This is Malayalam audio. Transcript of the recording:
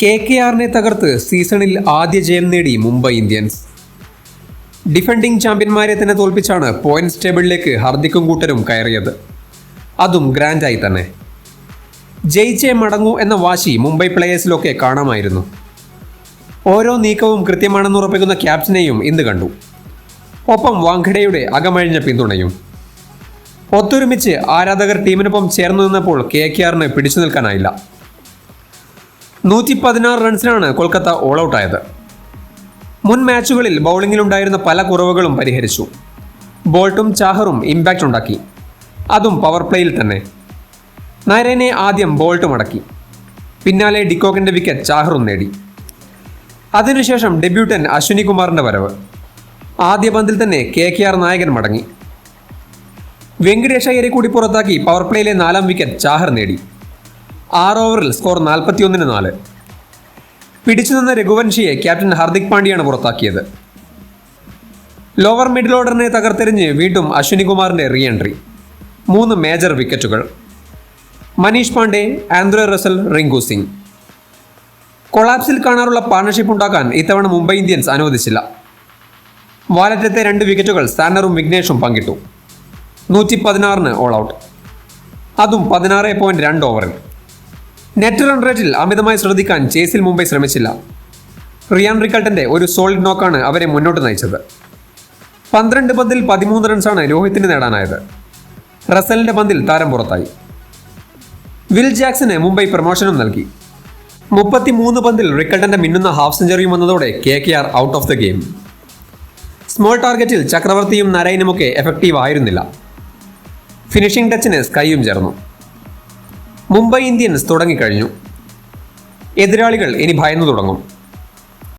KKRനെ തകർത്ത് സീസണിൽ ആദ്യ ജയം നേടി മുംബൈ ഇന്ത്യൻസ്. ഡിഫൻഡിംഗ് ചാമ്പ്യന്മാരെ തന്നെ തോൽപ്പിച്ചാണ് പോയിന്റ്സ് ടേബിളിലേക്ക് ഹർദിക്കും കൂട്ടരും കയറിയത്. അതും ഗ്രാൻഡായി തന്നെ. ജയിച്ചേ മടങ്ങൂ എന്ന വാശി മുംബൈ പ്ലേയേഴ്സിലൊക്കെ കാണാമായിരുന്നു. ഓരോ നീക്കവും കൃത്യമാണെന്ന് ഉറപ്പിക്കുന്ന ക്യാപ്റ്റനെയും ഇന്ന് കണ്ടു. ഒപ്പം വാങ്കഡയുടെ അകമഴിഞ്ഞ പിന്തുണയും. ഒത്തൊരുമിച്ച് ആരാധകർ ടീമിനൊപ്പം ചേർന്നു നിന്നപ്പോൾ KKRന് പിടിച്ചു നിൽക്കാനായില്ല. 116 റൺസിനാണ് കൊൽക്കത്ത ഓൾ ഔട്ടായത്. മുൻ മാച്ചുകളിൽ ബൗളിങ്ങിലുണ്ടായിരുന്ന പല കുറവുകളും പരിഹരിച്ചു. ബോൾട്ടും ചാഹറും ഇമ്പാക്റ്റ് ഉണ്ടാക്കി, അതും പവർ പ്ലേയിൽ തന്നെ. നരേനെ ആദ്യം ബോൾട്ട് മടക്കി, പിന്നാലെ ഡിക്കോക്കിൻ്റെ വിക്കറ്റ് ചാഹറും നേടി. അതിനുശേഷം ഡെബ്യൂട്ടൻ അശ്വിനി കുമാറിൻ്റെ വരവ്. ആദ്യ പന്തിൽ തന്നെ KKR നായകൻ മടങ്ങി. വെങ്കടേഷ് അയ്യരെ കൂടി പുറത്താക്കി പവർ പ്ലേയിലെ 4ാം വിക്കറ്റ് ചാഹർ നേടി. 6 ഓവറിൽ സ്കോർ 41-4. പിടിച്ചുനിന്ന രഘുവൻഷിയെ ക്യാപ്റ്റൻ ഹർദിക് പാണ്ഡ്യയാണ് പുറത്താക്കിയത്. ലോവർ മിഡിൽ ഓർഡറിനെ തകർത്തെറിഞ്ഞ് വീണ്ടും അശ്വിനി കുമാറിൻ്റെ റീ എൻട്രി. 3 മേജർ വിക്കറ്റുകൾ. Manish Pandey, Andre Russell, Rinku Singh. കൊളാപ്സിൽ കാണാറുള്ള പാർട്ണർഷിപ്പ് ഉണ്ടാക്കാൻ ഇത്തവണ മുംബൈ ഇന്ത്യൻസ് അനുവദിച്ചില്ല. വാലറ്റത്തെ 2 വിക്കറ്റുകൾ സാന്നറും വിഘ്നേഷും പങ്കിട്ടു. 116 ഓൾ ഔട്ട്, അതും 16.2 ഓവറിൽ. നെറ്റ് റൺ റേറ്റിൽ അമിതമായി ശ്രദ്ധിക്കാൻ ചേസിൽ മുംബൈ ശ്രമിച്ചില്ല. റിയാൻ റിക്കൾട്ടൻ്റെ ഒരു സോളിഡ് നോക്കാണ് അവരെ മുന്നോട്ട് നയിച്ചത്. 12 പന്തിൽ 13 റൺസാണ് രോഹിത്തിന് നേടാനായത്. റസലിൻ്റെ പന്തിൽ താരം പുറത്തായി. വിൽ ജാക്സന് മുംബൈ പ്രമോഷനും നൽകി. 33 പന്തിൽ റിക്കൾട്ടൻ്റെ മിന്നുന്ന ഹാഫ് സെഞ്ചുറിയും വന്നതോടെ KKR out of the game. Small ടാർഗറ്റിൽ ചക്രവർത്തിയും നരൈനുമൊക്കെ എഫക്റ്റീവ് ആയിരുന്നില്ല. ഫിനിഷിംഗ് ടച്ചിന് സ്കൈയും ചേർന്നു. മുംബൈ ഇന്ത്യൻസ് തുടങ്ങിക്കഴിഞ്ഞു. എതിരാളികൾ ഇനി ഭയന്നു തുടങ്ങും.